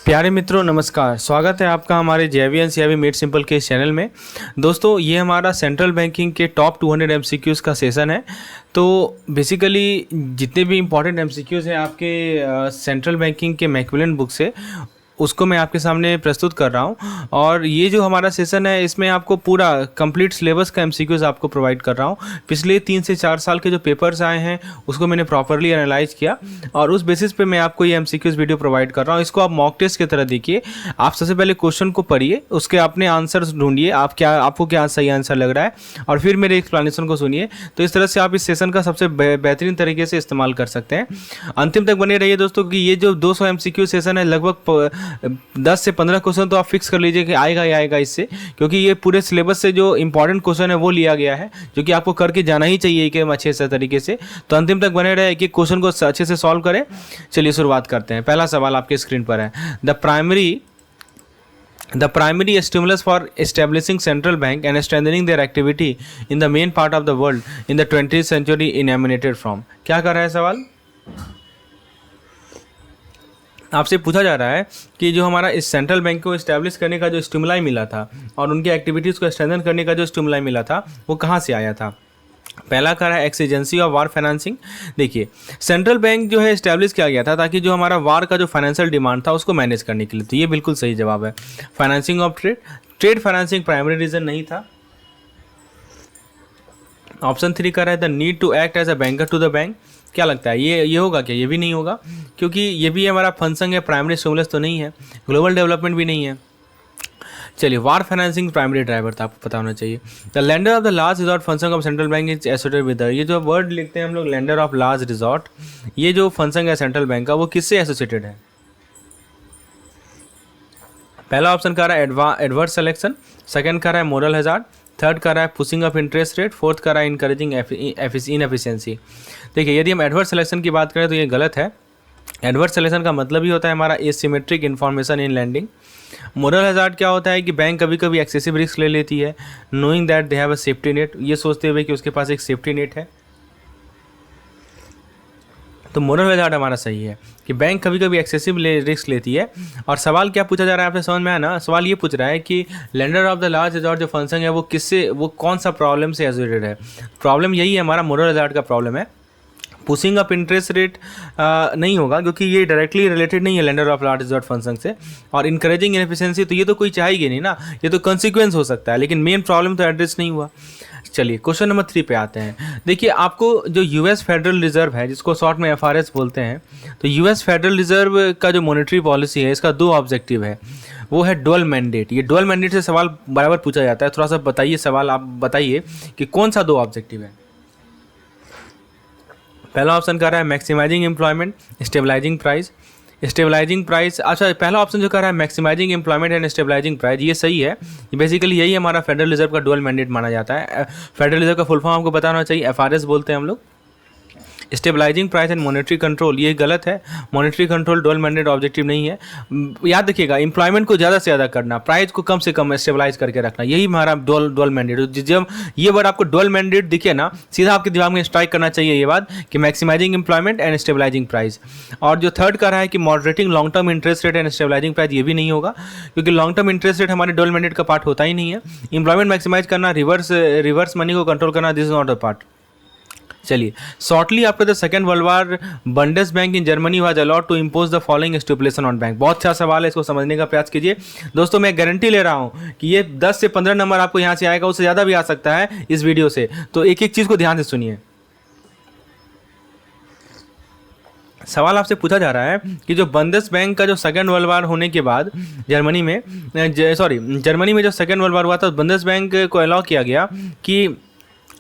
प्यारे मित्रों नमस्कार, स्वागत है आपका हमारे जेवीएन सीआईबी मेड सिंपल के इस चैनल में। दोस्तों ये हमारा सेंट्रल बैंकिंग के टॉप 200 एमसीक्यूज़ का सेशन है। तो बेसिकली जितने भी इम्पोर्टेंट एमसीक्यूज़ हैं आपके सेंट्रल बैंकिंग के मैकमिलन बुक से, उसको मैं आपके सामने प्रस्तुत कर रहा हूं। और ये जो हमारा सेशन है इसमें आपको पूरा कंप्लीट सिलेबस का एमसीक्यूज़ आपको प्रोवाइड कर रहा हूं। पिछले 3 से 4 साल के जो पेपर्स आए हैं उसको मैंने प्रॉपरली एनालाइज किया और उस बेसिस पे मैं आपको ये एमसीक्यूज़ वीडियो प्रोवाइड कर रहा हूं। इसको आप मॉक टेस्ट की तरह देखिए। आप सबसे पहले क्वेश्चन को पढ़िए, उसके अपने आंसर्स ढूंढिए, आपको क्या सही आंसर लग रहा है, और फिर मेरे एक्सप्लेनेशन को सुनिए। तो इस तरह से आप इस सेशन का सबसे बेहतरीन तरीके से इस्तेमाल कर सकते हैं। अंतिम तक बने रहिए दोस्तों, कि ये जो 200 एमसीक्यू सेशन है, लगभग 10 से 15 क्वेश्चन तो आप फिक्स कर लीजिए कि आएगा ही आएगा इससे, क्योंकि ये पूरे सिलेबस से जो इंपॉर्टेंट क्वेश्चन है वो लिया गया है, जो कि आपको करके जाना ही चाहिए कि अच्छे से तरीके से। तो अंतिम तक बने रहे कि क्वेश्चन को अच्छे से सॉल्व करें। चलिए शुरुआत करते हैं। पहला सवाल आपके स्क्रीन पर है। The primary stimulus for establishing central bank and strengthening their activity in the main part of the world in the 20th century emanated from। क्या कर रहा है सवाल? आपसे पूछा जा रहा है कि जो हमारा इस सेंट्रल बैंक को इस्टेब्लिश करने का जो स्टिमुलाई मिला था और उनकी एक्टिविटीज़ को स्ट्रेंथन करने का जो स्टिमुलाई मिला था वो कहाँ से आया था। पहला कह रहा है एक्सीजेंसी ऑफ वार फाइनेंसिंग। देखिए, सेंट्रल बैंक जो है इस्टेब्लिश किया गया था ताकि जो हमारा वार का जो फाइनेंशियल डिमांड था उसको मैनेज करने के लिए। तो ये बिल्कुल सही जवाब है। Financing of trade financing primary reason नहीं था। ऑप्शन 3 कह रहा है the need to act as a banker to the bank. क्या लगता है ये होगा क्या? ये भी नहीं होगा, क्योंकि ये भी हमारा फंक्शन है, प्राइमरी स्टिमुलस तो नहीं है, ग्लोबल डेवलपमेंट भी नहीं है। चलिए, वार फाइनेंसिंग प्राइमरी ड्राइवर था, आपको पता होना चाहिए। The lender of the last resort function of central bank is associated with. ये जो वर्ड लिखते हैं हम लोग, लेंडर ऑफ लास्ट रिजॉर्ट, ये जो फंक्शन है सेंट्रल बैंक का वो किससे एसोसिएटेड है? पहला ऑप्शन कह रहा है एडवर्स सिलेक्शन, सेकंड कह रहा है मोरल हैजार्ड, थर्ड कह रहा है pushing up interest rate, fourth कह रहा है इनकरेजिंग इनएफिशिएंसी। देखिए, यदि हम एडवर्स सिलेक्शन की बात करें तो ये गलत है। एडवर्स सिलेक्शन का मतलब ही होता है हमारा asymmetric information in lending. Moral hazard क्या होता है कि बैंक कभी कभी एक्सेसिव रिस्क ले लेती है, knowing that they have a safety net, ये सोचते हुए कि उसके पास एक सेफ्टी नेट है। तो मोरल हैजार्ड हमारा सही है कि बैंक कभी कभी एक्सेसिव रिस्क लेती है। और सवाल क्या पूछा जा रहा है आपसे समझ में आया ना? सवाल ये पूछ रहा है कि lender of the last resort जो फंक्शन है वो कौन सा प्रॉब्लम से एसोसिएटेड है। प्रॉब्लम यही है, हमारा मोरल हैजार्ड का प्रॉब्लम है। पुशिंग अप इंटरेस्ट रेट नहीं होगा, क्योंकि ये डायरेक्टली रिलेटेड नहीं है lender of last resort function से। और इनकरेजिंग इनएफिशिएंसी तो ये तो कोई चाहेगी नहीं ना, ये तो कॉन्सिक्वेंस हो सकता है, लेकिन मेन प्रॉब्लम तो एड्रेस नहीं हुआ। चलिए क्वेश्चन नंबर 3 पे आते हैं। देखिए, आपको जो यूएस फेडरल रिजर्व है, जिसको शॉर्ट में एफआरएस बोलते हैं, तो यूएस फेडरल रिजर्व का जो मॉनेटरी पॉलिसी है इसका 2 ऑब्जेक्टिव है। वो है डुअल मैंडेट। ये डुअल मैंडेट से सवाल बराबर पूछा जाता है। थोड़ा सा बताइए, सवाल आप बताइए कि कौन सा 2 ऑब्जेक्टिव है। पहला ऑप्शन कह रहा है maximising employment, stabilising price. Stabilising price, अच्छा, पहला ऑप्शन जो कह रहा है maximising employment and stabilising price, ये सही है। बेसिकली यही हमारा फेडरल रिजर्व का डुअल मैंडेट माना जाता है। फेडरल रिजर्व का फुल फॉर्म आपको बताना चाहिए, एफआरएस बोलते हैं हम लोग। Stabilising price and monetary control, ये गलत है। Monetary control dual mandate objective नहीं है। याद रखिएगा, एम्प्लॉयमेंट को ज़्यादा से ज़्यादा करना, प्राइस को कम से कम स्टेबलाइज करके रखना, यही हमारा डुअल मैंडेट। जब ये वर्ड आपको डुअल मैंडेट दिखे ना, सीधा आपके दिमाग में स्ट्राइक करना चाहिए ये बात कि maximising employment and stabilising price. और जो थर्ड का रहा है कि moderating long term interest rate and stabilising price, ये भी नहीं होगा, क्योंकि लॉन्ग टर्म इंटरेस्ट रेट हमारे डुअल मैंडेट का पार्ट होता ही नहीं है। एम्प्लॉयमेंट मैक्सिमाइज करना, रिवर्स मनी को कंट्रोल करना, this is not a part. चलिए, shortly after the second world war Bundesbank in Germany was allowed to impose the following stipulation on bank. बहुत अच्छा सवाल है, इसको समझने का प्रयास कीजिए दोस्तों। मैं गारंटी ले रहा हूं कि ये 10 से 15 नंबर आपको यहां से आएगा, उससे ज़्यादा भी आ सकता है इस वीडियो से। तो एक एक चीज़ को ध्यान से सुनिए। सवाल आपसे पूछा जा रहा है कि जो बंदेसबैंक का जो सेकेंड वर्ल्ड वार होने के बाद जर्मनी में जो सेकेंड वर्ल्ड वार हुआ था, बंदेसबैंक को अलाउ किया गया कि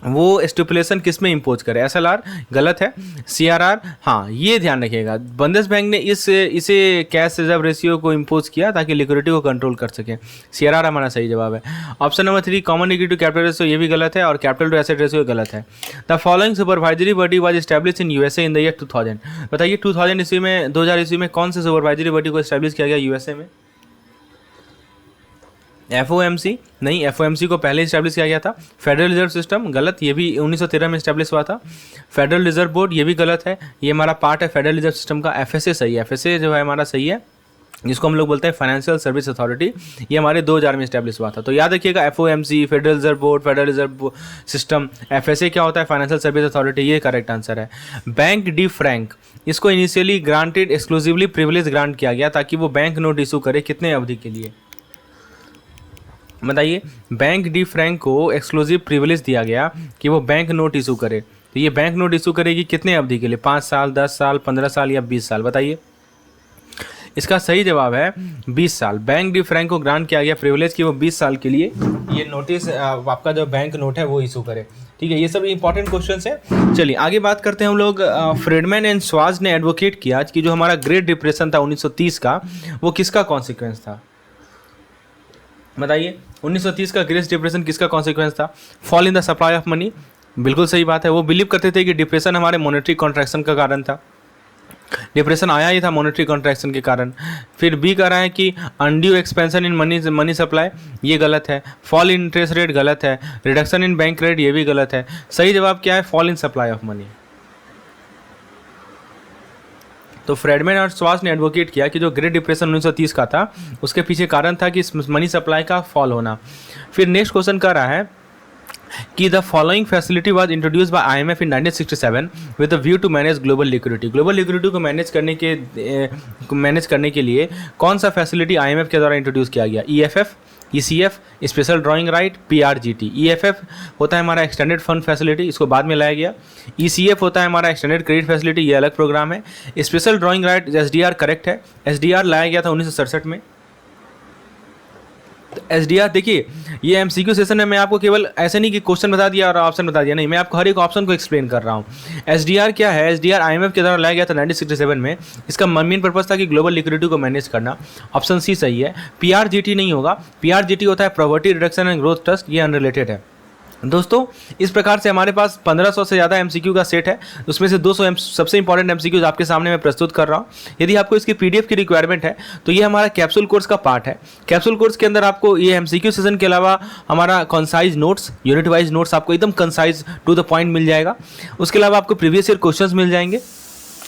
वो स्टिपुलेशन किस में इम्पोज करे। एसएलआर गलत है, सीआरआर हाँ, ये ध्यान रखिएगा। बंदेसबैंक ने इसे कैश रिजर्व रेशियो को इम्पोज किया ताकि लिक्विडिटी को कंट्रोल कर सके। सीआरआर हमारा सही जवाब है। Option number 3 common equity to capital ratio, ये भी गलत है, और कैपिटल टू एसेट रेशियो गलत है। The following supervisory body was established in USA in the year 2000। बताइए 2000 ईस्वी में, 2000 ईस्वी में कौन से सुपरवाइजरी बॉडी को एस्टैब्लिश किया गया यूएसए में? FOMC नहीं, FOMC को पहले इस्टेब्लिश किया गया था। फेडरल रिजर्व सिस्टम गलत, ये भी 1913 में इस्टेब्लिश हुआ था। फेडरल रिजर्व बोर्ड, ये भी गलत है, ये हमारा पार्ट है फेडरल रिजर्व सिस्टम का। FSA सही है, FSA जो है हमारा सही है। जिसको हम लोग बोलते हैं फाइनेंशियल सर्विस अथॉरिटी। ये हमारे 2000 में इस्टेब्लिश हुआ था। तो याद रखिएगा FOMC, federal reserve board, federal reserve system, FSA क्या होता है, फाइनेंशियल सर्विस अथॉरिटी, ये करेक्ट आंसर है। बैंक डी फ्रैंक, इसको initially granted exclusively privilege grant किया गया ताकि वो बैंक नोट इशू करे, कितने अवधि के लिए बताइए। बैंक डी फ्रैंक को एक्सक्लूसिव प्रिविलेज दिया गया कि वो बैंक नोट इशू करे, तो ये बैंक नोट इशू करेगी कितने अवधि के लिए, 5 साल, 10 साल, 15 साल या 20 साल, बताइए। इसका सही जवाब है 20 साल। बैंक डी फ्रैंक को ग्रांट किया गया प्रिविलेज कि वो 20 साल के लिए ये नोटिस आपका जो बैंक नोट है वो इशू करे, ठीक है। ये सब इंपॉर्टेंट क्वेश्चंस हैं। चलिए आगे बात करते हैं हम लोग। फ्रीडमैन एंड श्वार्ट्ज ने एडवोकेट किया कि जो हमारा ग्रेट डिप्रेशन था 1930 का, वो किसका कॉन्सिक्वेंस था, बताइए। 1930 का ग्रेट डिप्रेशन किसका कॉन्सिक्वेंस था, fall in the supply of money, बिल्कुल सही बात है। वो बिलीव करते थे कि डिप्रेशन हमारे मॉनेटरी कॉन्ट्रैक्शन का कारण था, डिप्रेशन आया ही था मॉनेटरी कॉन्ट्रैक्शन के कारण। फिर बी कह रहा है कि undue expansion in money supply, ये गलत है। फॉल इन इंटरेस्ट रेट गलत है। रिडक्शन इन बैंक रेट, ये भी गलत है। सही जवाब क्या है, fall in supply of money. तो फ्रेडमैन और श्वार्ट्ज ने एडवोकेट किया कि जो ग्रेट डिप्रेशन 1930 का था उसके पीछे कारण था कि मनी सप्लाई का फॉल होना। फिर नेक्स्ट क्वेश्चन कर रहा है कि the following facility was introduced by IMF in 1967 with a view to manage global liquidity. Global liquidity को मैनेज करने के लिए कौन सा फैसिलिटी आईएमएफ के द्वारा इंट्रोड्यूस किया गया, EFF, ECF, special drawing right, पीआरजीटी। EFF होता है हमारा एक्सटेंडेड फंड फैसिलिटी, इसको बाद में लाया गया। ईसीएफ होता है हमारा एक्सटेंडेड क्रेडिट फैसिलिटी, ये अलग प्रोग्राम है। Special drawing right SDR correct है, एसडीआर लाया गया था 1967 में। एसडीआर देखिए, ये एमसीक्यू सेशन है, मैं आपको केवल ऐसे नहीं कि क्वेश्चन बता दिया और ऑप्शन बता दिया, नहीं, मैं आपको हर एक ऑप्शन को एक्सप्लेन कर रहा हूँ। एसडीआर क्या है, एसडीआर आईएमएफ के द्वारा लाया गया था 1967 में। इसका मेन पर्पस था कि ग्लोबल लिक्विडिटी को मैनेज करना। ऑप्शन सी सही है। पीआरजीटी नहीं होगा, पीआरजीटी होता है property reduction and growth trust, ये अनरिलेटेड है। दोस्तों इस प्रकार से हमारे पास 1500 से ज़्यादा एमसीक्यू का सेट है, उसमें से 200 सबसे इंपॉर्टेंट एमसीक्यूज आपके सामने मैं प्रस्तुत कर रहा हूँ। यदि आपको इसकी पीडीएफ की रिक्वायरमेंट है तो ये हमारा कैप्सूल कोर्स का पार्ट है। कैप्सूल कोर्स के अंदर आपको ये एमसीक्यू सेशन के अलावा हमारा concise notes, unit wise notes आपको एकदम कंसाइज टू द पॉइंट मिल जाएगा। उसके अलावा आपको प्रीवियस ईयर क्वेश्चंस मिल जाएंगे,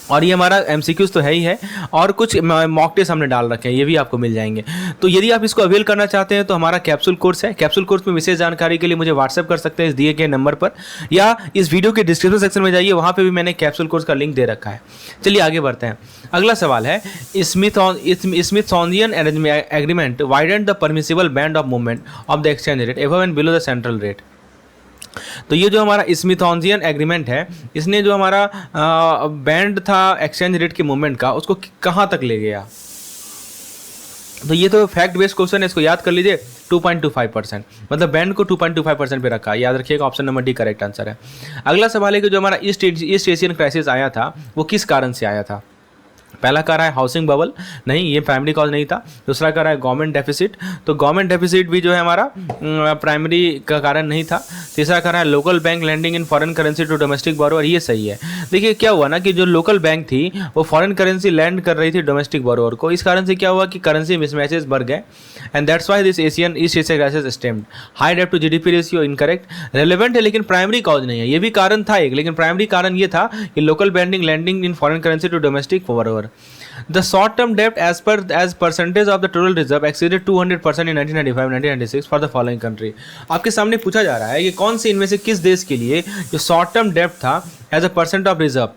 और ये हमारा एमसीक्यूज तो है ही है, और कुछ मॉक टेस्ट हमने डाल रखे हैं, ये भी आपको मिल जाएंगे। तो यदि आप इसको अवेल करना चाहते हैं तो हमारा कैप्सूल कोर्स है। कैप्सूल कोर्स में विशेष जानकारी के लिए मुझे व्हाट्सएप कर सकते हैं इस दिए गए नंबर पर, या इस वीडियो के डिस्क्रिप्शन सेक्शन में जाइए, वहाँ पे भी मैंने कैप्सूल कोर्स का लिंक दे रखा है। चलिए आगे बढ़ते हैं। अगला सवाल है, Smithsonian agreement widened the permissible band of movement of the exchange rate above and below the central rate. तो ये जो हमारा स्मिथसोनियन एग्रीमेंट है, इसने जो हमारा बैंड था एक्सचेंज रेट के मूवमेंट का, उसको कहाँ तक ले गया। तो ये तो फैक्ट बेस्ड क्वेश्चन है, इसको याद कर लीजिए। 2.25%, मतलब बैंड को 2.25% पे रखा, याद रखिएगा। Option number D correct answer है। अगला सवाल है कि जो हमारा ईस्ट एशियन क्राइसिस आया था वो किस कारण से आया था। पहला कह रहा है हाउसिंग बबल, नहीं, ये प्राइमरी कॉज नहीं था। दूसरा कह रहा है गवर्नमेंट डेफिसिट, तो गवर्नमेंट डेफिसिट भी जो है हमारा प्राइमरी का कारण नहीं था। तीसरा कह रहा है local bank lending in foreign currency to domestic borrower, ये सही है। देखिए क्या हुआ ना कि जो लोकल बैंक थी वो फॉरेन करेंसी लैंड कर रही थी डोमेस्टिक बोरोवर को, इस कारण से क्या हुआ कि करेंसी मिसमैचेस बढ़ गए, and that's why this East Asia crisis stemmed. High debt to GDP ratio incorrect, relevant है लेकिन प्राइमरी कॉज नहीं है। ये भी कारण था एक, लेकिन प्राइमरी कारण ये था कि local banking lending in foreign currency to domestic borrower. The short-term debt as percentage of the total reserve exceeded 200% in 1995-1996 for the following country। आपके सामने पूछा जा रहा है कि कौन से इनमें से किस देश के लिए जो शॉर्ट टर्म डेप्ट था as a percent of reserve,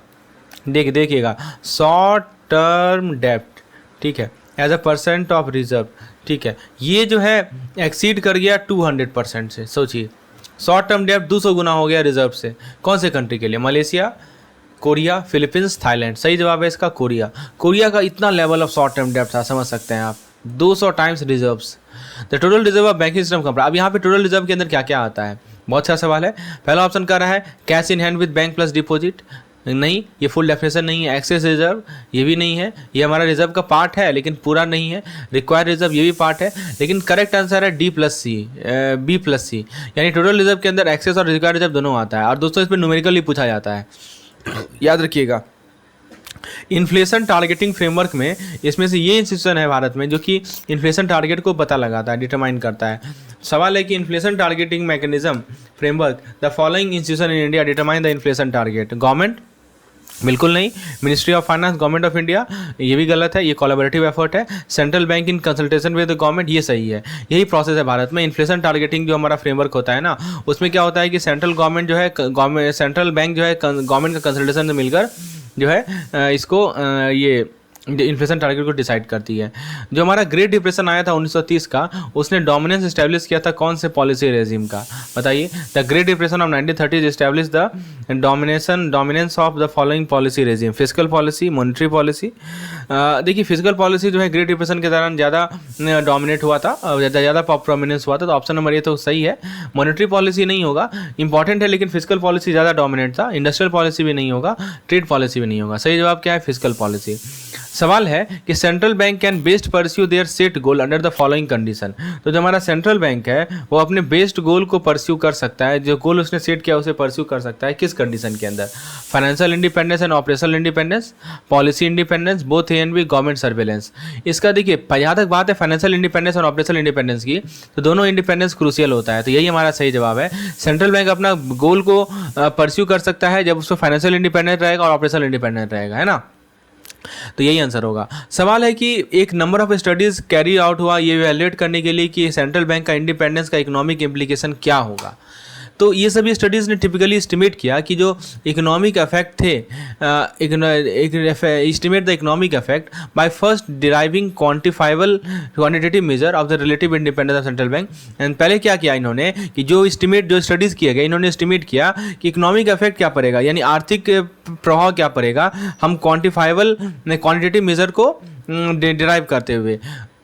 देखिएगा शॉर्ट टर्म डेप्ट, ठीक है, as a percent of reserve, ठीक है, ये जो है एक्सीड कर गया 200% से। सोचिए शॉर्ट टर्म डेप्ट 200 गुना हो गया रिजर्व से। कौन से कंट्री के लिए, मलेशिया, कोरिया, फिलीपींस, थाईलैंड। सही जवाब है इसका कोरिया। कोरिया का इतना लेवल ऑफ शॉर्ट टर्म डेप्ट था, समझ सकते हैं आप, 200 times reserves. The total reserve of banking system company. अब यहाँ पे टोटल रिजर्व के अंदर क्या क्या आता है, बहुत अच्छा सवाल है। पहला ऑप्शन कर रहा है cash in hand with bank plus deposit, नहीं, ये फुल डेफिनेशन नहीं है। एक्सेस रिजर्व, ये भी नहीं है, ये हमारा रिजर्व का पार्ट है लेकिन पूरा नहीं है। रिक्वायर्ड रिजर्व, ये भी पार्ट है, लेकिन करेक्ट आंसर है बी प्लस सी, यानी टोटल रिजर्व के अंदर एक्सेस और रिक्वायर्ड रिजर्व दोनों आता है। और दोस्तों इसमें न्यूमेरिकली पूछा जाता है, याद रखिएगा। इन्फ्लेशन टारगेटिंग फ्रेमवर्क में इसमें से ये इंस्टीट्यूशन है भारत में जो कि इन्फ्लेशन टारगेट को पता लगाता है, डिटरमाइन करता है। सवाल है कि inflation targeting mechanism framework the following institution in India determine the inflation target, government, बिल्कुल नहीं। Ministry of finance, government of India, ये भी गलत है, ये कोलैबोरेटिव एफर्ट है। Central bank in consultation with the government, ये सही है। यही प्रोसेस है भारत में। इन्फ्लेशन टारगेटिंग जो हमारा फ्रेमवर्क होता है ना, उसमें क्या होता है कि सेंट्रल गवर्नमेंट जो है, गवर्नमेंट सेंट्रल बैंक जो है गवर्नमेंट का कंसल्टेशन से मिलकर जो है इसको ये इन्फ्लेशन टारगेट को डिसाइड करती है। जो हमारा ग्रेट डिप्रेशन आया था 1930 का, उसने डोमिनेंस इस्टेब्लिश किया था कौन से पॉलिसी रेजिम का, बताइए। The great depression of 1930 establish the dominance of the following policy regime, physical policy, monetary policy. देखिए फिजिकल पॉलिसी जो है ग्रेट डिप्रेशन के दौरान ज़्यादा डोमिनेट हुआ था, ज़्यादा प्रोमिनेंस हुआ था, तो ऑप्शन नंबर ये तो सही है। मॉनेटरी पॉलिसी नहीं होगा, इंपॉर्टेंट है लेकिन फिजिकल पॉलिसी ज़्यादा डोमिनेट था। इंडस्ट्रियल पॉलिसी भी नहीं होगा, ट्रेड पॉलिसी भी नहीं होगा। सही जवाब क्या है? Physical policy. सवाल है कि central bank can best pursue there set goal under the following condition. तो जो हमारा सेंट्रल बैंक है वो अपने बेस्ट गोल को परस्यू कर सकता है, जो गोल उसने सेट किया उसे परस्यू कर सकता है किस कंडीशन के अंदर? Financial independence and operational independence, policy independence, both A and B, government surveillance. इसका देखिए जहाँ तक बात है फाइनेंशियल इंडिपेंडेंस और ऑपरेशनल इंडिपेंडेंस की, तो दोनों इंडिपेंडेंस क्रूशियल होता है, तो यही हमारा सही जवाब है। सेंट्रल बैंक अपना गोल को परस्यू कर सकता है जब उसको फाइनेंशियल इंडिपेंडेंट रहेगा और ऑपरेशनल इंडिपेंडेंट रहेगा, है ना। तो यही आंसर होगा। सवाल है कि एक number of studies carry out हुआ ये इवैल्यूएट करने के लिए कि सेंट्रल बैंक का इंडिपेंडेंस का इकोनॉमिक इम्प्लीकेशन क्या होगा। तो ये सभी स्टडीज़ ने टिपिकली एस्टिमेट किया कि जो इकोनॉमिक इफेक्ट थे, estimate the economic effect by first deriving quantifiable quantitative measure of the relative independence of central bank. And पहले क्या किया इन्होंने कि जो स्टडीज़ किए गए, इन्होंने एस्टिमेट किया कि इकोनॉमिक इफेक्ट क्या पड़ेगा, यानी आर्थिक प्रभाव क्या पड़ेगा हम क्वांटिफाइबल क्वांटिटेटिव मेजर को डिराइव करते हुए,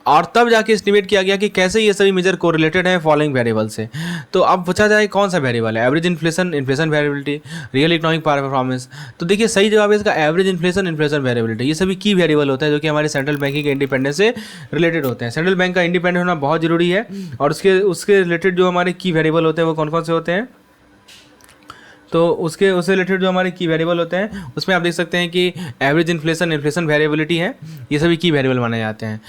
और तब जाके एस्टिमेट किया गया कि कैसे ये सभी मेजर कोरिलेटेड है फॉलोइंग वेरिएबल से। तो अब पूछा जाए कौन सा वेरिएबल है? Average inflation, inflation variability, real economic performance. तो देखिए सही जवाब है इसका एवरेज इन्फ्लेशन, इन्फ्लेशन वेरिएबिलिटी। ये सभी की वेरिएबल होता है जो कि हमारे सेंट्रल बैंकिंग के इंडिपेंडेंस से रिलेटेड होते हैं। सेंट्रल बैंक का इंडिपेंडेंट होना बहुत जरूरी है, और उसके रिलेटेड जो हमारे की वेरिएबल होते हैं वो कौन कौन से होते हैं? तो उससे रिलेटेड जो हमारे की वेरिएबल होते हैं उसमें आप देख सकते हैं कि एवरेज इन्फ्लेशन, इन्फ्लेशन वेरिएबिलिटी है, ये सभी की वेरिएबल माने जाते हैं।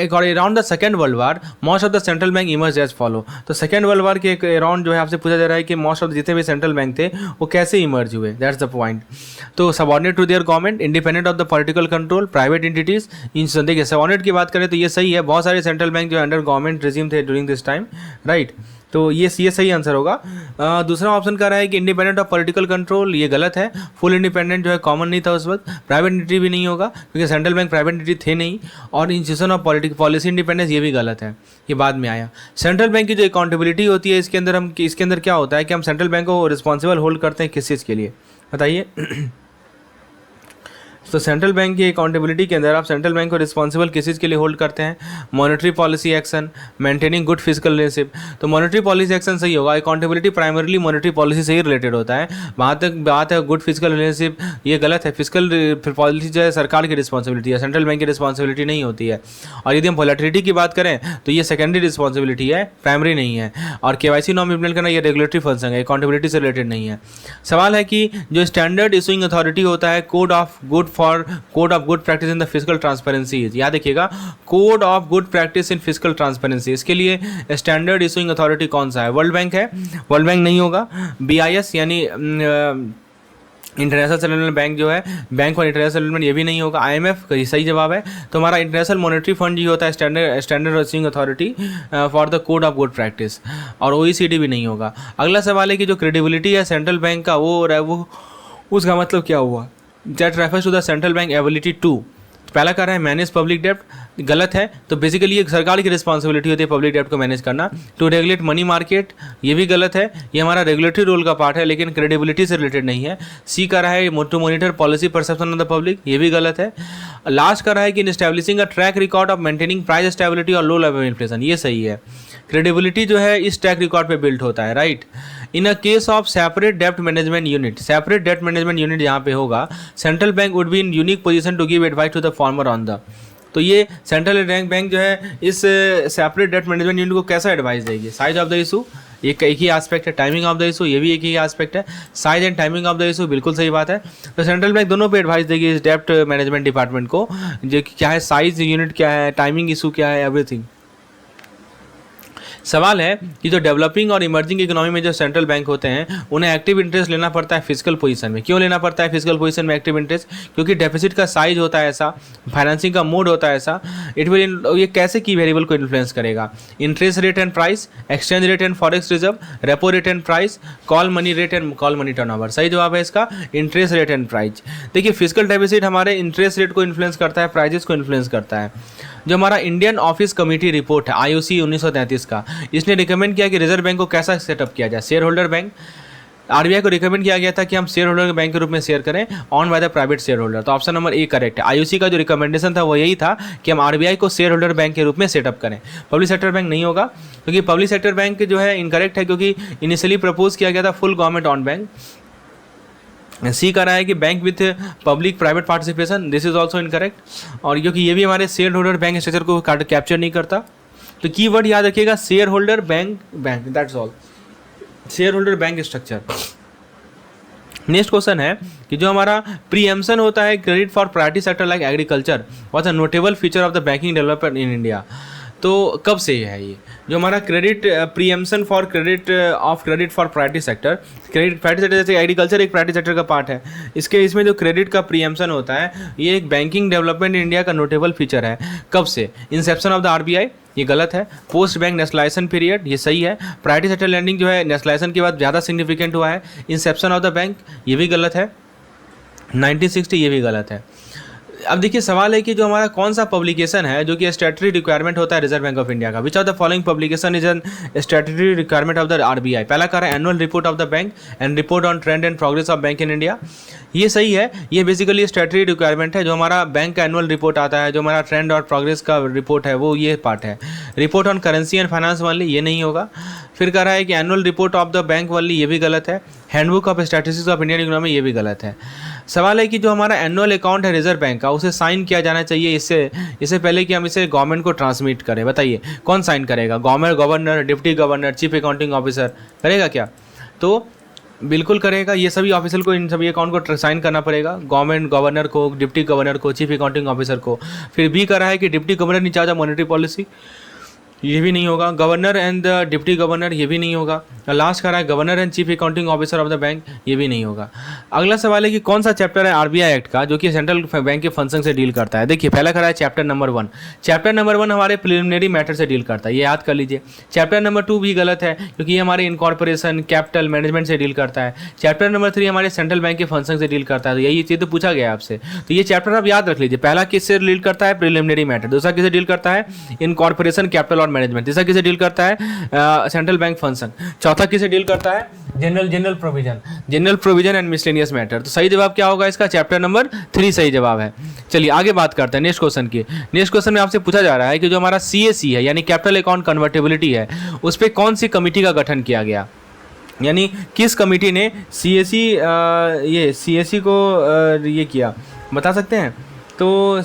Around the second world war most of the central bank emerge as follow. तो सेकेंड वर्ल्ड वार के अराउंड जो है आपसे पूछा जा रहा है कि मोस्ट ऑफ जितने भी सेंट्रल बैंक थे वो कैसे इमर्ज हुए, दैट्स द पॉइंट। तो subordinate to their government, independent of the political control, private entities. इन देखिए सबऑर्डिनेट की बात करें तो ये सही है, बहुत सारे सेंट्रल बैंक जो अंडर गवर्नमेंट रेजिम थे ड्यूरिंग दिस टाइम, राइट। तो ये सही आंसर होगा। दूसरा ऑप्शन कह रहा है कि इंडिपेंडेंट ऑफ पॉलिटिकल कंट्रोल, ये गलत है। फुल इंडिपेंडेंट जो है कॉमन नहीं था उस वक्त। प्राइवेट एंटिटी भी नहीं होगा क्योंकि सेंट्रल बैंक प्राइवेट एंटिटी थे नहीं। और इंस्टीट्यूशन ऑफ पॉलिसी इंडिपेंडेंस, ये भी गलत है, ये बाद में आया। सेंट्रल बैंक की जो अकाउंटेबिलिटी होती है इसके अंदर क्या होता है कि हम सेंट्रल बैंक को रिस्पॉन्सिबल होल्ड करते हैं किस चीज़ के लिए, बताइए। तो सेंट्रल बैंक की अकाउंटेबिलिटी के अंदर आप सेंट्रल बैंक को रिस्पॉन्सिबल किस चीज़ के लिए होल्ड करते हैं? Monetary policy action, maintaining good physical relationship. तो मॉनेटरी पॉलिसी एक्शन सही होगा। अकाउंटेबिलिटी प्राइमरली मॉनेटरी पॉलिसी से ही रिलेटेड होता है। वहाँ तक बात है गुड फिजिकल रिलेशनशिप, ये गलत है। फिजिकल पॉलिसी जो है सरकार की रिस्पॉन्सिबिलिटी है, सेंट्रल बैंक की रिस्पॉन्सिबिलिटी नहीं होती है। और यदि हम वोलेटिलिटी की बात करें तो ये सेकेंडरी रिस्पॉन्सिबिलिटी है, प्राइमरी नहीं है। और केवाईसी नॉर्म इम्प्लीमेंट करना ये रेगुलेटरी फंक्शन है, अकाउंटेबिलिटी से रिलेटेड नहीं है। सवाल है कि जो स्टैंडर्ड इशूइंग अथॉरिटी होता है code of good practice in the physical transparency, याद रखिएगा code of good practice in physical transparency, इसके लिए स्टैंडर्ड इशूइंग अथॉरिटी कौन सा है? वर्ल्ड बैंक है, वर्ल्ड बैंक नहीं होगा। BIS यानी इंटरनेशनल सेटलमेंट बैंक जो है, बैंक फॉर इंटरनेशनल सेटलमेंट, ये भी नहीं होगा। IMF सही जवाब है। तो हमारा इंटरनेशनल मॉनेटरी फंड जो होता है standard issuing authority for the code of good practice, और OECD भी नहीं होगा। अगला सवाल है कि जो क्रेडिबिलिटी है सेंट्रल बैंक का वो उसका मतलब क्या हुआ? That refers to the central bank ability to. पहला कह रहा है मैनेज पब्लिक डेप्ट, गलत है। तो बेसिकली ये सरकार की रिस्पॉन्सिबिलिटी होती है पब्लिक डेप्ट को मैनेज करना। टू रेगुलेट मनी मार्केट, ये भी गलत है, ये हमारा रेगुलेटरी रोल का पार्ट है लेकिन क्रेडिबिलिटी से रिलेटेड नहीं है। C कह रहा है to monitor policy perception of the public, ये भी गलत है। लास्ट कह रहा है कि in establishing a track record of maintaining price stability और लो लेवल ऑफ इन्फ्लेशन, ये सही है। क्रेडिबिलिटी जो है इस ट्रैक रिकॉर्ड पे बिल्ड होता है, right. In a case of separate dept management unit, separate dept management unit यहाँ पे होगा, central bank would be in unique position to give advice to the former on the. तो ये central bank जो है इस सेपरेट डेप्ट management unit को कैसा एडवाइस देगी? साइज ऑफ द इशू एक ही एस्पेक्ट है, टाइमिंग ऑफ द इशू ये भी एक ही एस्पेक्ट है। Size and timing of the issue बिल्कुल सही बात है। तो सेंट्रल बैंक दोनों पे एडवाइस देगी इस डेप्ट मैनेजमेंट डिपार्टमेंट को, जो क्या है साइज यूनिट क्या है, टाइमिंग इशू क्या है, एवरीथिंग। सवाल है कि जो डेवलपिंग और इमर्जिंग इकोनॉमी में जो सेंट्रल बैंक होते हैं उन्हें एक्टिव इंटरेस्ट लेना पड़ता है फिजिकल पोजीशन में। क्यों लेना पड़ता है फिजिकल पोजीशन में एक्टिव इंटरेस्ट? क्योंकि डेफिसिट का साइज होता है ऐसा, फाइनेंसिंग का मोड होता है ऐसा। ये कैसे की वेरिएबल को इन्फ्लुएंस करेगा? Interest rate and price, exchange rate and forex reserve, repo rate and price, call money rate and call money turnover. सही जवाब है इसका इंटरेस्ट रेट एंड प्राइस। देखिए फिजिकल डेफिसिट हमारे इंटरेस्ट रेट को इन्फ्लुएंस करता है, प्राइजेस को इन्फ्लुएंस करता है। जो हमारा इंडियन ऑफिस कमेटी रिपोर्ट है IOC 1933 का, इसने रिकमेंड किया कि रिजर्व बैंक को कैसा सेटअप किया जाए, शेयर होल्डर बैंक। RBI को रिकमेंड किया गया था कि हम शेयर होल्डर के बैंक के रूप में शेयर करें on by the private share holder. तो ऑप्शन नंबर ए करेक्ट है। IOC का जो रिकमेंडेशन था वो यही था कि हम RBI को शेयर होल्डर बैंक के रूप में सेटअप करें, पब्लिक सेक्टर बैंक नहीं होगा, क्योंकि पब्लिक सेक्टर बैंक जो है इनकरेक्ट है, क्योंकि इनिशियली प्रपोज किया गया था फुल गवर्नमेंट ऑन बैंक। सी कर रहा है कि bank with public private participation, this is also incorrect. और क्योंकि ये भी हमारे शेयर होल्डर बैंक स्ट्रक्चर को कैप्चर नहीं करता। तो कीवर्ड याद रखिएगा share holder bank, that's all, share holder bank structure. Next question है कि जो हमारा प्रीएम्पशन होता है credit for priority sector like agriculture was a notable feature of the banking development in India. तो कब से है ये जो हमारा credit preemption for credit for priority sector, credit priority sector जैसे एग्रीकल्चर एक प्रायोरिटी सेक्टर का पार्ट है, इसमें जो क्रेडिट का प्रीएम्पशन होता है ये एक बैंकिंग डेवलपमेंट इंडिया का नोटेबल फीचर है। कब से? इंसेप्शन ऑफ द RBI, ये गलत है। पोस्ट बैंक नेशनलाइजेशन पीरियड, ये सही है। प्रायोरिटी सेक्टर लैंडिंग जो है नेशनलाइजेशन के बाद ज़्यादा सिग्निफिकेंट हुआ है। इंसेप्शन ऑफ द बैंक, ये भी गलत है। 1960, ये भी गलत है। अब देखिए सवाल है कि जो हमारा कौन सा पब्लिकेशन है जो कि स्टैट्यूटरी रिक्वायरमेंट होता है रिजर्व बैंक ऑफ इंडिया का। विच of the following publication is an statutory requirement of the RBI? पहला कह रहा है annual report of the bank and report on trend and progress of bank in India. ये सही है, ये बेसिकली स्टैट्यूटरी रिक्वायरमेंट है। जो हमारा बैंक का एनुअल रिपोर्ट आता है, जो हमारा ट्रेंड और प्रोग्रेस का रिपोर्ट है, वो ये पार्ट है। Report on currency and finance वाली, ये नहीं होगा। फिर कह रहा है कि annual report of the bank वाली, ये भी गलत है। Handbook of statistics of Indian economy, ये भी गलत है। सवाल है कि जो हमारा एनुअल अकाउंट है रिजर्व बैंक का, उसे साइन किया जाना चाहिए इससे पहले कि हम इसे गवर्नमेंट को ट्रांसमिट करें। बताइए कौन साइन करेगा? Governor, deputy governor, chief accounting officer करेगा क्या? तो बिल्कुल करेगा। ये सभी ऑफिसर को इन सभी अकाउंट को साइन करना पड़ेगा, गवर्नर को, डिप्टी गवर्नर को, चीफ अकाउंटिंग ऑफिसर को। फिर बी कर रहा है कि deputy governor in charge of monetary policy, ये भी नहीं होगा। Governor and the deputy governor, ये भी नहीं होगा। लास्ट कह रहा है governor and chief accounting officer of the bank, ये भी नहीं होगा। अगला सवाल है कि कौन सा चैप्टर है RBI एक्ट का जो कि सेंट्रल बैंक के फंक्शन से डील करता है? देखिए पहला कह रहा है चैप्टर नंबर 1। चैप्टर नंबर 1 हमारे प्रिलिमिनरी मैटर से डील करता है, ये याद कर लीजिए। चैप्टर नंबर 2 भी गलत है क्योंकि ये हमारे इनकॉर्पोरेशन, कैपिटल मैनेजमेंट से डील करता है। चैप्टर नंबर 3 हमारे सेंट्रल बैंक के फंक्शन से डील करता है। तो यही चीज़ तो पूछा गया है आपसे, तो ये चैप्टर आप याद रख लीजिए। पहला किससे डील करता है? Preliminary matter. दूसरा किससे डील करता है? इनकॉर्पोरेशन, कैपिटल और मैनेजमेंट। तीसरा किसे डील करता है? Central bank function. चौथा किसे डील करता है? General provision and miscellaneous matter. तो सही जवाब क्या होगा इसका? चैप्टर नंबर 3 सही जवाब है। चलिए आगे बात करते हैं नेक्स्ट क्वेश्चन की। नेक्स्ट क्वेश्चन में आपसे पूछा जा रहा है कि जो हमारा CAC है यानी कैपिटल अकाउंट कन्वर्टेबिलिटी है, उस पर कौन सी कमेटी का गठन किया गया? यानी किस कमेटी ने CAC को ये किया, बता सकते हैं? तो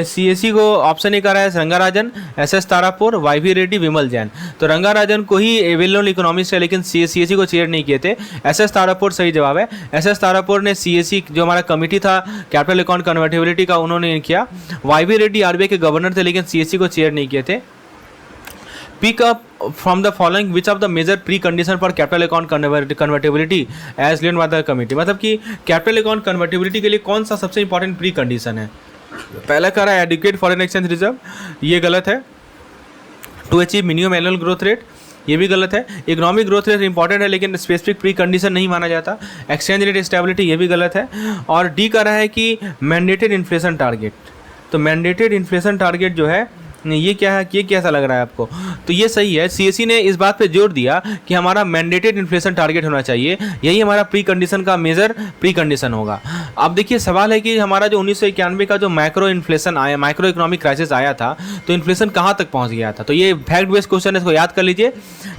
CAC को ऑप्शन ही कर रहा है रंगाराजन, SS तारापुर, YV रेड्डी, विमल जैन। तो रंगाराजन को ही वेल नोन इकोनॉमिस्ट है लेकिन CAC को चेयर नहीं किए थे। SS तारापुर सही जवाब है। SS तारापुर ने CAC जो हमारा कमेटी था कैपिटल अकाउंट कन्वर्टेबिलिटी का, उन्होंने किया। YV रेड्डी RBI के गवर्नर थे लेकिन CAC को चेयर नहीं किए थे। Pick up from the following which of the major precondition for capital account convertibility as laid by the committee. मतलब कि कैपिटल अकाउंट कन्वर्टेबिलिटी के लिए कौन सा सबसे इंपॉर्टेंट प्री कंडीशन है? पहला कह रहा है एडिक्वेट फॉरेन एक्सचेंज रिजर्व, ये गलत है। To achieve minimum annual growth rate, ये भी गलत है। इकोनॉमिक ग्रोथ रेट इंपॉर्टेंट है लेकिन स्पेसिफिक प्री कंडीशन नहीं माना जाता। एक्सचेंज रेट स्टेबिलिटी, ये भी गलत है। और डी कह रहा है कि मैंडेटेड इन्फ्लेशन टारगेट। तो मैंडेटेड इन्फ्लेशन टारगेट जो है ये क्या है, ये कैसा लग रहा है आपको? तो ये सही है। CAC ने इस बात पे जोर दिया कि हमारा मैंडेटेड इन्फ्लेशन टारगेट होना चाहिए, यही हमारा प्री कंडीशन का मेजर प्री कंडीशन होगा। अब देखिए सवाल है कि हमारा जो 1991 का जो माइक्रो इन्फ्लेशन आया, माइक्रो इकोनॉमिक क्राइसिस आया था, तो इन्फ्लेशन कहाँ तक पहुँच गया था? तो ये फैक्ट बेस्ड क्वेश्चन है, इसको याद कर लीजिए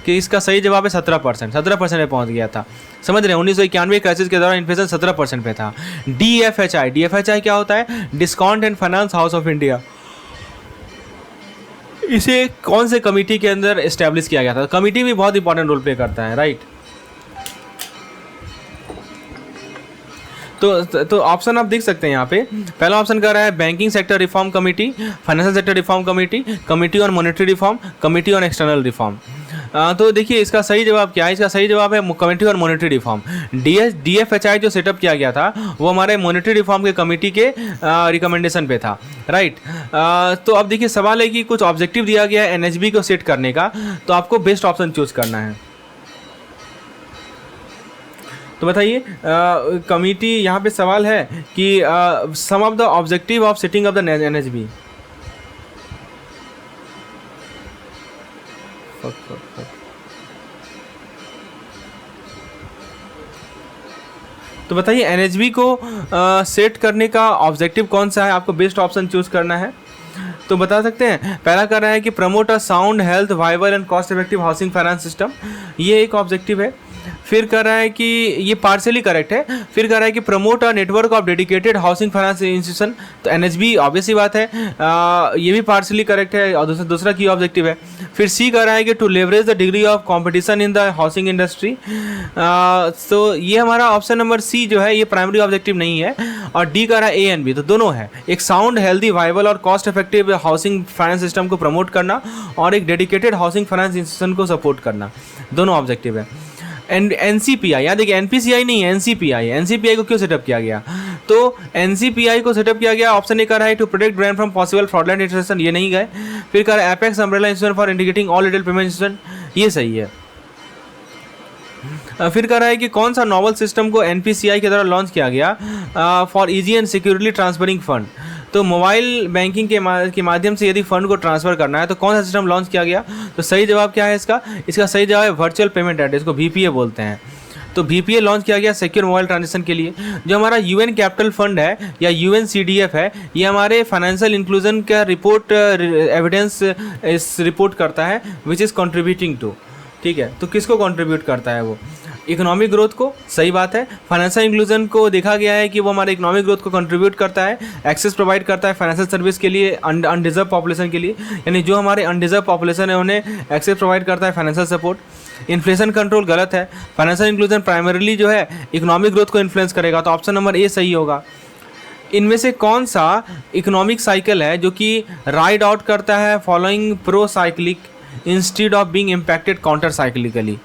कि इसका सही जवाब है 17% पे पहुँच गया था। समझ रहे हैं? 1991 क्राइसिस के दौरान इन्फ्लेशन 17% पे था। DFHI क्या होता है? Discount and finance house of India. इसे कौन से कमेटी के अंदर एस्टैब्लिश किया गया था? कमेटी भी बहुत इंपॉर्टेंट रोल प्ले करता है, राइट। तो ऑप्शन आप देख सकते हैं यहाँ पे। पहला ऑप्शन कर रहा है banking sector reform committee, financial sector reform committee, committee on monetary reform, committee on external reform. तो देखिए इसका सही जवाब क्या है, इसका सही जवाब है committee on monetary reform. DFHI जो सेटअप किया गया था वो हमारे मॉनेटरी रिफॉर्म के कमेटी के रिकमेंडेशन पे था, राइट। तो अब देखिए सवाल है कि कुछ ऑब्जेक्टिव दिया गया है NHB को सेट करने का, तो आपको बेस्ट ऑप्शन चूज करना है। तो बताइए कमिटी, यहाँ पे सवाल है कि some of the objective of setting of the NHB। तो बताइए NHB को सेट करने का ऑब्जेक्टिव कौन सा है, आपको बेस्ट ऑप्शन चूज करना है। तो बता सकते हैं, पहला कर रहा है कि promote a sound health viable and cost effective housing finance system, ये एक ऑब्जेक्टिव है। फिर कर रहा है कि ये पार्शियली करेक्ट है। फिर कर रहा है कि promote a network of dedicated housing finance institution, तो NHB ऑब्वियस ही बात है, ये भी पार्शियली करेक्ट है और दूसरा की ऑब्जेक्टिव है। फिर सी कर रहा है कि to leverage the degree of competition in the housing industry, तो ये हमारा ऑप्शन नंबर सी जो है ये प्राइमरी ऑब्जेक्टिव नहीं है। और डी कर रहा है A एंड B, तो दोनों है, एक साउंड हेल्दी वाइबल और cost effective housing finance system को प्रमोट करना और एक डेडिकेटेड हाउसिंग फाइनेंस इंस्टीट्यूशन को सपोर्ट करना, दोनों ऑब्जेक्टिव है। एंड NCPI, यहाँ देखिए NPCI नहीं है, NCPI को क्यों सेटअप किया गया, तो NCPI को सेटअप किया गया, ऑप्शन ए कर रहा है to protect brand from possible fraudulent institution, ये नहीं गए। फिर कर रहा है apex umbrella institution for integrating all retail payment institution, ये सही है। फिर कर रहा है कि कौन सा नॉवल सिस्टम को NPCI के द्वारा लॉन्च किया गया for easy and securely transferring fund, तो मोबाइल बैंकिंग के माध्यम से यदि फंड को ट्रांसफर करना है तो कौन सा सिस्टम लॉन्च किया गया, तो सही जवाब क्या है इसका सही जवाब है वर्चुअल पेमेंट एड्रेस, को VPA बोलते हैं। तो VPA लॉन्च किया गया सिक्योर मोबाइल ट्रांजेक्शन के लिए। जो हमारा UN कैपिटल फंड है या UNCDF है, ये हमारे फाइनेंशियल इंक्लूजन का रिपोर्ट एविडेंस इस रिपोर्ट करता है विच इज़ कंट्रीब्यूटिंग टू, ठीक है। तो किसको कंट्रीब्यूट करता है वो, इकोनॉमिक ग्रोथ को, सही बात है। फाइनेंशियल इंक्लूजन को देखा गया है कि वो हमारे इकोनॉमिक ग्रोथ को कंट्रीब्यूट करता है, एक्सेस प्रोवाइड करता है फाइनेंशियल सर्विस के लिए अनडिजर्व पॉपुलेशन के लिए, यानी जो हमारे अनडिजर्व पॉपुलेशन है उन्हें एक्सेस प्रोवाइड करता है फाइनेंशियल सपोर्ट। इन्फ्लेशन कंट्रोल गलत है, फाइनेंशियल इंक्लूजन प्राइमरीली जो है इकोनॉमिक ग्रोथ को इन्फ्लुएंस करेगा, तो ऑप्शन नंबर ए सही होगा। इनमें से कौन सा इकोनॉमिक साइकिल है जो कि राइड आउट करता है following pro cyclic instead of being impacted counter cyclically,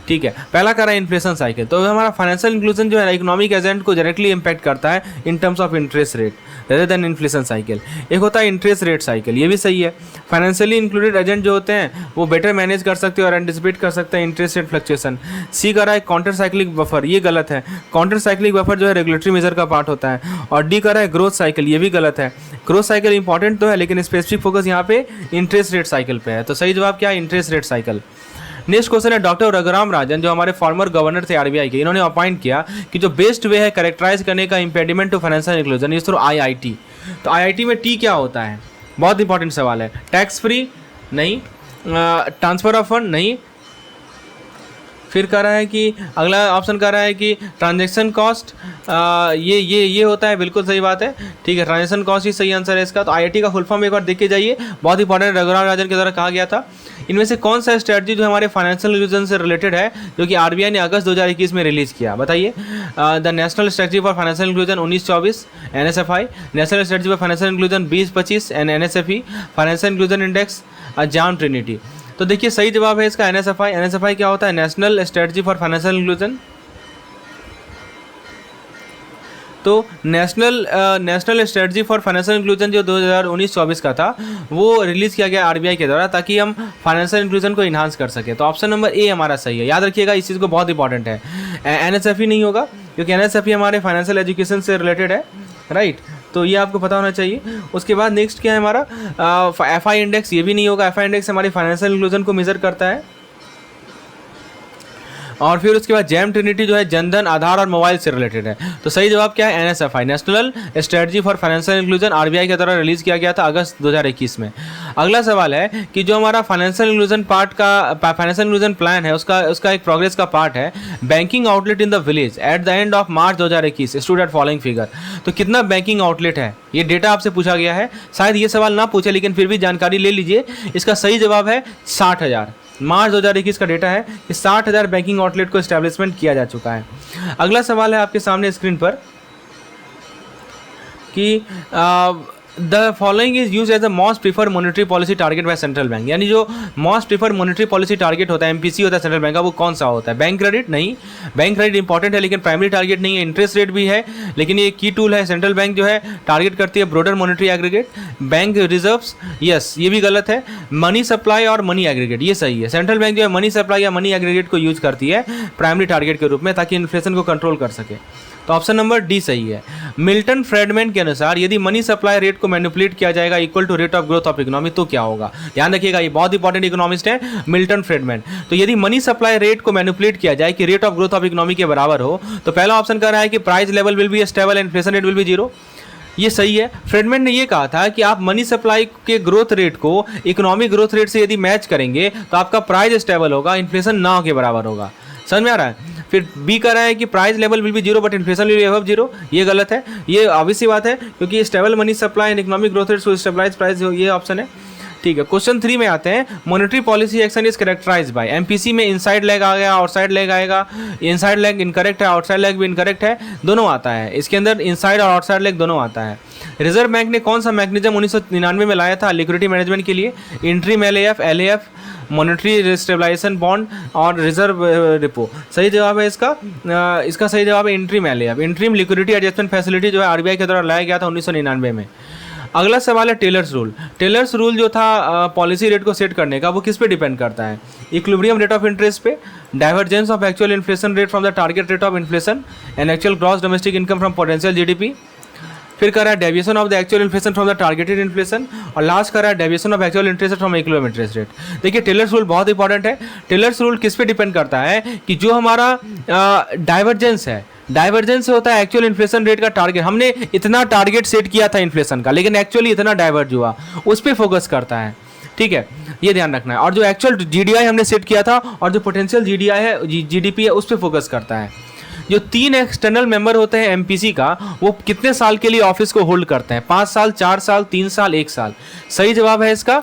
ठीक है। पहला करा इन्फ्लेशन साइकिल, तो हमारा फाइनेंशियल इंक्लूजन जो है इकोनॉमिक एजेंट को डायरेक्टली इम्पैक्ट करता है in terms of interest rate rather than inflation cycle. एक होता है इंटरेस्ट रेट साइकिल, ये भी सही है। फाइनेंशियली इंक्लूडेड एजेंट जो होते हैं वो बेटर मैनेज कर सकते हैं और एंटिसिपेट कर सकते हैं इंटरेस्ट रेट फ्लक्चुएशन। सी करा है काउंटर साइक्लिक बफर, ये गलत है। काउंटर साइक्लिक बफर जो है रेगुलेटरी मेजर का पार्ट होता है। और डी करा है ग्रोथ साइकिल, ये भी गलत है। ग्रोथ साइकिल इंपॉर्टेंट तो है लेकिन स्पेसिफिक फोकस यहाँ पे इंटरेस्ट रेट साइकिल पे है, तो सही जवाब क्या है, interest rate cycle. Next question है डॉक्टर रघुराम राजन जो हमारे फॉर्मर गवर्नर थे RBI के, इन्होंने अपॉइंट किया कि जो बेस्ट वे है कैरेक्टराइज करने का इम्पेडिमेंट टू फाइनेंशियल इंक्लूजन इस थ्रू IIT। तो IIT में टी क्या होता है, बहुत इंपॉर्टेंट सवाल है। टैक्स फ्री नहीं, ट्रांसफर ऑफ फंड नहीं। फिर कह रहा है कि अगला ऑप्शन कह रहा है कि ट्रांजैक्शन कॉस्ट, ये होता है, बिल्कुल सही बात है, ठीक है। ट्रांजैक्शन कॉस्ट ही सही आंसर है इसका। तो IIT का फुल फॉर्म एक बार देख के जाइए, बहुत इंपॉर्टेंट, रघुराम राजन के द्वारा कहा गया था। इनमें से कौन सा स्ट्रेटजी जो हमारे फाइनेंशियल इंक्लूजन से रिलेटेड है जो कि RBI ने अगस्त 2021 में रिलीज़ किया, बताइए। The national strategy for financial inclusion 19-24 NSFI, national strategy for financial inclusion 20-25 NSFE, financial inclusion index John Trinity. तो देखिए सही जवाब है इसका NSFI। NSFI क्या होता है, national strategy for financial inclusion. तो national strategy for financial inclusion जो 2019-24 का था वो रिलीज़ किया गया RBI के द्वारा ताकि हम फाइनेंशियल इंक्लूजन को इन्हांस कर सके। तो ऑप्शन नंबर ए हमारा सही है, याद रखिएगा इस चीज़ को, बहुत इंपॉर्टेंट है। NSFE नहीं होगा क्योंकि NSFE हमारे फाइनेंशियल एजुकेशन से रिलेटेड है, राइट, तो ये आपको पता होना चाहिए। उसके बाद नेक्स्ट क्या है हमारा FI इंडेक्स, ये भी नहीं होगा। FI इंडेक्स हमारी फाइनेंशियल इंक्लूजन को मेजर करता है। और फिर उसके बाद जैम ट्रिनिटी जो है जनधन, आधार और मोबाइल से रिलेटेड है। तो सही जवाब क्या है, NSFI, national strategy for financial inclusion, RBI के द्वारा रिलीज़ किया गया था अगस्त 2021 में। अगला सवाल है कि जो हमारा financial inclusion financial inclusion plan है उसका एक प्रोग्रेस का पार्ट है banking outlet in the village at the end of March 2021 stood at following figure. तो कितना बैंकिंग आउटलेट है, ये डेटा आपसे पूछा गया है। शायद ये सवाल ना पूछे लेकिन फिर भी जानकारी ले लीजिए। इसका सही जवाब है 60,000। मार्च 2021 का डेटा है कि 60,000 बैंकिंग आउटलेट को एस्टैब्लिशमेंट किया जा चुका है। अगला सवाल है आपके सामने स्क्रीन पर कि the following is use as a most preferred monetary policy target by central bank, यानी जो most preferred monetary policy target होता है, एमपीसी होता है सेंट्रल बैंक का, वो कौन सा होता है? बैंक क्रेडिट नहीं, बैंक क्रेडिट इंपॉर्टेंट है लेकिन प्राइमरी टारगेट नहीं है। इंटरेस्ट रेट भी है लेकिन ये की टूल है। सेंट्रल बैंक जो है टारगेट करती है broader monetary aggregate. Bank reserves, yes ये भी गलत है। मनी सप्लाई और मनी एग्रीगेट ये सही है। सेंट्रल बैंक जो है मनी सप्लाई या मनी एग्रीगेट को यूज करती है प्राइमरी टारगेट के रूप में ताकि इन्फ्लेशन को कंट्रोल कर सके। तो ऑप्शन नंबर डी सही है। मिल्टन फ्रेडमैन के अनुसार यदि मनी सप्लाई रेट को मैनिपुलेट किया जाएगा equal to rate of growth of economy तो क्या होगा? ध्यान रखिएगा, ये बहुत इंपॉर्टेंट इकोनॉमिस्ट है मिल्टन फ्रेडमैन। तो यदि मनी सप्लाई रेट को मैनिपुलेट किया जाए कि rate of growth of economy के बराबर हो तो पहला ऑप्शन कह रहा है कि price level will be stable and inflation rate will be zero. ये सही है। फ्रेडमैन ने ये कहा था कि आप मनी सप्लाई के ग्रोथ रेट को इकोनॉमिक ग्रोथ रेट से यदि मैच करेंगे तो आपका प्राइस स्टेबल होगा, इन्फ्लेशन ना के बराबर होगा। समझ में आ रहा है? फिर बी कह रहा है कि price level will be zero but inflation will be above zero. ये गलत है, ये ऑब्वियस सी बात है क्योंकि stable money supply and economic growth rate so stabilise price, ये ऑप्शन है। ठीक है, क्वेश्चन 3 में आते हैं। Monetary policy action is characterised by, MPC में इनसाइड लेग आ गया, आउटसाइड लेग आएगा। इनसाइड लेग इनकरेक्ट है, आउटसाइड लेग भी इनकरेक्ट है, दोनों आता है इसके अंदर, इनसाइड और आउटसाइड लेग दोनों आता है। रिजर्व बैंक ने कौन सा मैकेनिज्म 1999 में लाया था लिक्विडिटी मैनेजमेंट के लिए? Interim LAF, LAF, monetary stabilisation bond और रिजर्व रिपो। सही जवाब है इसका सही जवाब है interim LAF. Interim liquidity adjustment facility जो है आरबीआई के द्वारा लाया गया था 1999 में। अगला सवाल है टेलर्स रूल। टेलर्स रूल जो था पॉलिसी रेट को सेट करने का, वो किस पे डिपेंड करता है? इक्विलिब्रियम रेट ऑफ इंटरेस्ट पे, divergence of actual inflation rate from the target rate of inflation and actual gross domestic income from potential GDP. फिर कर रहा है deviation of the actual inflation from the targeted inflation, और last कर रहा है deviation of actual interest from equilibrium interest rate. देखिए tailors rule बहुत इंपॉर्टेंट है। टेलर्स रूल किस पे डिपेंड करता है कि जो हमारा डाइवर्जेंस है, डाइवर्जेंस होता है एक्चुअल इन्फ्लेशन रेट का टारगेट। हमने इतना टारगेट सेट किया था इन्फ्लेशन का लेकिन एक्चुअली इतना डाइवर्ज हुआ, उस पर फोकस करता है। ठीक है, ये ध्यान रखना है। और जो एक्चुअल जीडीआई हमने सेट किया था और जो पोटेंशियल जीडीआई है, जीडीपी है, उस पर फोकस करता है। जो 3 एक्सटर्नल मेंबर होते हैं एमपीसी का, वो कितने साल के लिए ऑफिस को होल्ड करते हैं? 5 साल, 4 साल, 3 साल, 1 साल। सही जवाब है इसका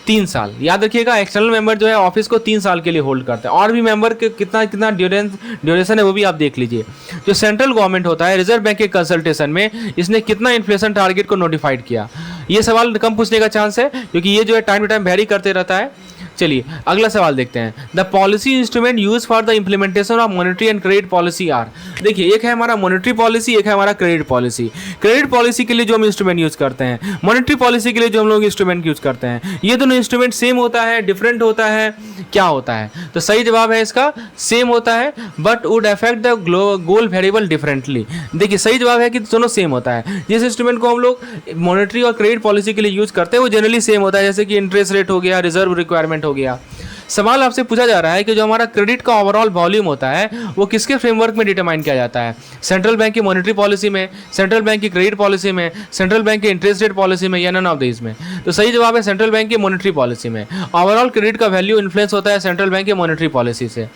3 साल। याद रखिएगा, एक्सटर्नल मेंबर जो है ऑफिस को 3 साल के लिए होल्ड करते हैं। और भी मेंबर के कितना ड्यूरेशन है वो भी आप देख लीजिए। जो सेंट्रल गवर्नमेंट होता है रिजर्व बैंक के कंसल्टेशन में, इसने कितना इन्फ्लेशन टारगेट को नोटिफाइड किया? ये सवाल कम पूछने का चांस है क्योंकि ये जो है टाइम टू टाइम वेरी करते रहता है। चलिए अगला सवाल देखते हैं। The policy instrument use for the implementation of monetary and credit policy are. देखिए, एक है हमारा मॉनेटरी पॉलिसी, एक है हमारा क्रेडिट पॉलिसी। क्रेडिट पॉलिसी के लिए जो हम इंस्ट्रूमेंट यूज करते हैं, मॉनेटरी पॉलिसी के लिए जो हम लोग इंस्ट्रूमेंट यूज करते हैं, ये दोनों इंस्ट्रूमेंट सेम होता है, डिफरेंट होता है, क्या होता है? तो सही जवाब है इसका सेम होता है but would affect the goal variable differently. देखिए सही जवाब है कि दोनों सेम होता है। जिस इंस्ट्रूमेंट को हम लोग मॉनेटरी और क्रेडिट पॉलिसी के लिए यूज करते हैं वो जनरली सेम होता है, जैसे कि इंटरेस्ट रेट हो गया, रिजर्व रिक्वायरमेंट हो गया। सवाल आपसे पूछा जा रहा है कि जो हमारा क्रेडिट का ओवरऑल वॉल्यूम होता है वो किसके फ्रेमवर्क में डिटरमाइन किया जाता है? सेंट्रल बैंक की मॉनेटरी पॉलिसी में, सेंट्रल बैंक की क्रेडिट पॉलिसी में, सेंट्रल बैंक की इंटरेस्ट रेट पॉलिसी में, या नन ऑफ दिस में? तो सही जवाब है सेंट्रल बैंक की मॉनेटरी पॉलिसी में। ओवरऑल क्रेडिट का वैल्यू इन्फ्लुएंस होता है सेंट्रल बैंक की मॉनेटरी पॉलिसी से।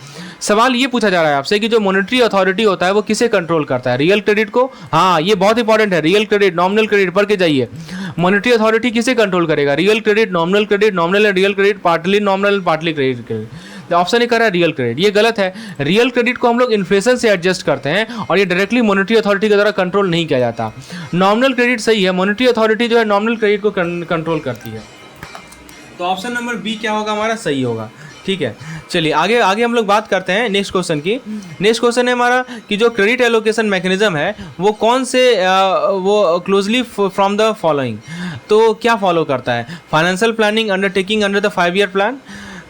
सवाल ये पूछा जा रहा है आपसे कि जो मॉनेटरी अथॉरिटी होता है वो किसे कंट्रोल करता है? रियल क्रेडिट को? हाँ, ये बहुत इंपॉर्टेंट है। रियल क्रेडिट, नॉमिनल क्रेडिट पढ़ के जाइए। मॉनेटरी अथॉरिटी किसे कंट्रोल करेगा? Real credit, nominal and real credit, partly nominal, partly credit. Option A कर रहा है रियल क्रेडिट, ये गलत है। रियल क्रेडिट को हम लोग इन्फ्लेशन से एडजस्ट करते हैं और ये डायरेक्टली मॉनेटरी अथॉरिटी के द्वारा कंट्रोल नहीं किया जाता। नॉमिनल क्रेडिट सही है, मॉनेटरी अथॉरिटी जो है नॉमिनल क्रेडिट को कंट्रोल करती है। तो ऑप्शन नंबर बी क्या होगा हमारा? सही होगा। ठीक है, चलिए आगे हम लोग बात करते हैं नेक्स्ट क्वेश्चन की। नेक्स्ट क्वेश्चन है हमारा कि जो क्रेडिट एलोकेशन मैकेनिज्म है वो कौन से वो क्लोजली फ्रॉम द फॉलोइंग, तो क्या फॉलो करता है? Financial planning undertaking under the 5 year plan.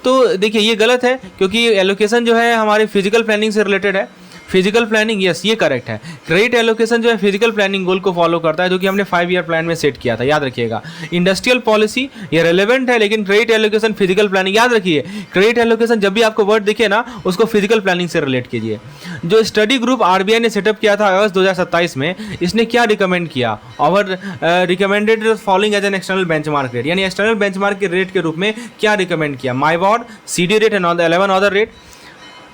तो देखिए ये गलत है क्योंकि एलोकेशन जो है हमारी फिजिकल प्लानिंग से रिलेटेड है। फिजिकल प्लानिंग, यस ये करेक्ट है। क्रेडिट एलोकेशन जो है फिजिकल प्लानिंग गोल को फॉलो करता है जो कि हमने 5 ईयर प्लान में सेट किया था, याद रखिएगा। इंडस्ट्रियल पॉलिसी ये रेलेवेंट है लेकिन क्रेडिट एलोकेशन फिजिकल प्लानिंग, याद रखिए क्रेडिट एलोकेशन जब भी आपको वर्ड दिखे ना उसको फिजिकल प्लानिंग से रिलेट कीजिए। जो स्टडी ग्रुप आरबीआई ने सेटअप किया था अगस्त 2027 में, इसने क्या रिकमेंड किया? और recommended following as an external benchmark rate, यानी एक्सटर्नल बेंचमार्क के रेट के रूप में क्या रिकमेंड किया? MIBOR, CD rate and 11 other rate,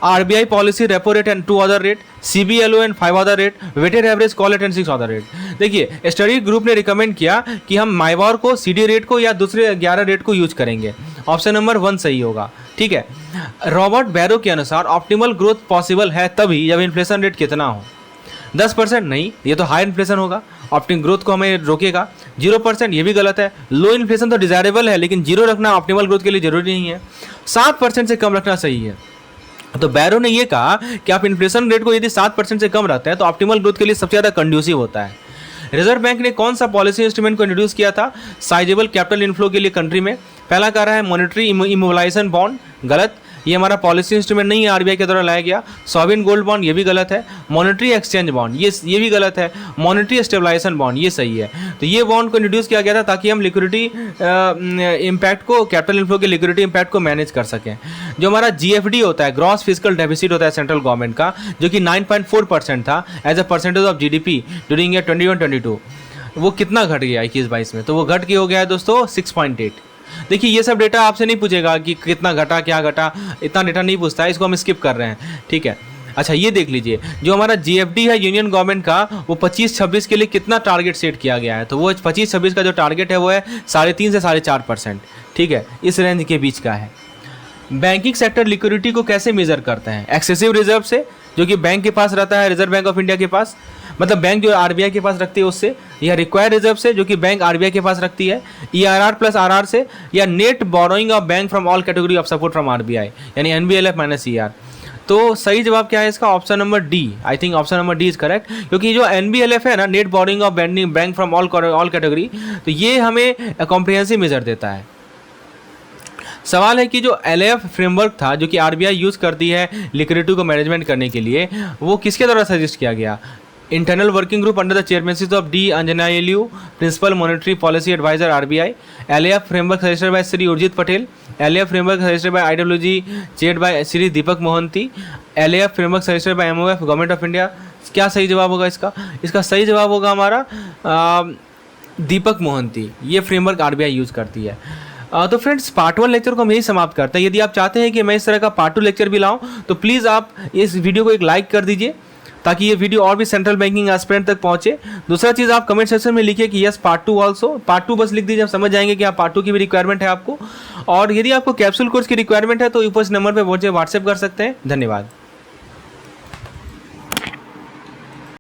RBI policy repo rate and 2 other rate, CBLO and 5 other rate, weighted average call rate and 6 other rate। देखिए study group ने recommend किया कि हम माइबॉर को, CD रेट को या दूसरे 11 रेट को यूज करेंगे। ऑप्शन नंबर 1 सही होगा। ठीक है, रॉबर्ट बैरो के अनुसार ऑप्टिमल ग्रोथ पॉसिबल है तभी जब इन्फ्लेशन रेट कितना हो? 10% नहीं, ये तो हाई इन्फ्लेशन होगा, ऑप्टिमल ग्रोथ को हमें रोकेगा। 0% ये भी गलत है, लो इन्फ्लेशन तो डिजायरेबल है लेकिन 0 रखना ऑप्टिमल ग्रोथ के लिए जरूरी नहीं है। 7% से कम रखना सही है। तो बैरो ने ये कहा कि आप इन्फ्लेशन रेट को यदि 7% से कम रखते हैं तो ऑप्टिमल ग्रोथ के लिए सबसे ज़्यादा कंड्यूसिव होता है। रिजर्व बैंक ने कौन सा पॉलिसी इंस्ट्रूमेंट को इंट्रोड्यूस किया था साइजेबल कैपिटल इनफ्लो के लिए कंट्री में? पहला कह रहा है मॉनेटरी इमोबिलाइजेशन बॉन्ड, गलत, ये हमारा पॉलिसी इंस्ट्रूमेंट नहीं है, आरबीआई के द्वारा लाया गया। सॉवरेन गोल्ड बॉन्ड, ये भी गलत है। मॉनेटरी एक्सचेंज बॉन्ड, ये भी गलत है। मॉनेटरी स्टेबलाइजेशन बॉन्ड, ये सही है। तो ये बॉन्ड को इंट्रोड्यूस किया गया था ताकि हम लिक्विडिटी इम्पैक्ट को, कैपिटल इनफ्लो के लिक्विडिटी इम्पैक्ट को मैनेज कर सकें। जो हमारा जीएफडी होता है, ग्रॉस फिजिकल डेफिसिट होता है सेंट्रल गवर्नमेंट का, जो कि 9.4% था as a percentage of GDP during year 2021-22, वो कितना घट गया 21-22 में? तो वो घट के हो गया है दोस्तों 6.8। देखिए ये सब डेटा आपसे नहीं पूछेगा कि कितना घटा, क्या घटा, इतना डेटा नहीं पूछता है, इसको हम स्किप कर रहे हैं, ठीक है। अच्छा ये देख लीजिए, जो हमारा जीएफडी है यूनियन गवर्नमेंट का, वो 25-26 के लिए कितना टारगेट सेट किया गया है? तो वो 25-26 का जो टारगेट है वो है 3.5 से 4.5%, ठीक है, इस रेंज के बीच का है। बैंकिंग सेक्टर लिक्विडिटी को कैसे मेजर करते हैं? एक्सेसिव रिजर्व से, जो कि बैंक के पास रहता है, रिजर्व बैंक ऑफ इंडिया के पास, मतलब बैंक जो आरबीआई के पास रखती है उससे, या रिक्वायर्ड रिजर्व से जो कि बैंक आरबीआई के पास रखती है, ईआरआर प्लस आरआर से, या net borrowing of bank from all category of support from RBI, यानी एनबीएलएफ माइनस ईआर। तो सही जवाब क्या है इसका? Option number D. I think option number D is correct, क्योंकि जो एनबीएलएफ है ना, net borrowing of bank from all category, तो ये हमें कॉम्प्रिहेंसिव मेजर देता है। सवाल है कि जो एलएएफ फ्रेमवर्क था जो कि आरबीआई यूज़ करती है लिक्विडिटी को मैनेजमेंट करने के लिए, वो किसके द्वारा सजेस्ट किया गया? Internal working group under the chairmanship of D Anjaneyulu, principal monetary policy adviser RBI. LAF framework suggested by Shri Urjit Patel. LAF framework suggested by IWG chaired by Shri Deepak Mohanty. LAF framework suggested by MOF government of India. क्या सही जवाब होगा इसका? इसका सही जवाब होगा हमारा दीपक मोहंती। ये फ्रेमवर्क आरबीआई यूज़ करती है। तो फ्रेंड्स पार्ट 1 लेक्चर को हम यही समाप्त करते हैं। यदि आप चाहते हैं कि मैं इस तरह का पार्ट 2 लेक्चर भी लाऊं तो प्लीज़ आप इस वीडियो को एक लाइक कर दीजिए ताकि ये वीडियो और भी सेंट्रल बैंकिंग एस्पिरेंट तक पहुंचे। दूसरा चीज़ आप कमेंट सेक्शन में लिखिए कि यस पार्ट 2 ऑल्सो, पार्ट 2 बस लिख दीजिए, हम समझ जाएंगे कि आप पार्ट 2 की भी रिक्वायरमेंट है आपको। और यदि आपको कैप्सूल कोर्स की रिक्वायरमेंट है तो ऊपर इस नंबर पर व्हाट्सएप कर सकते हैं। धन्यवाद।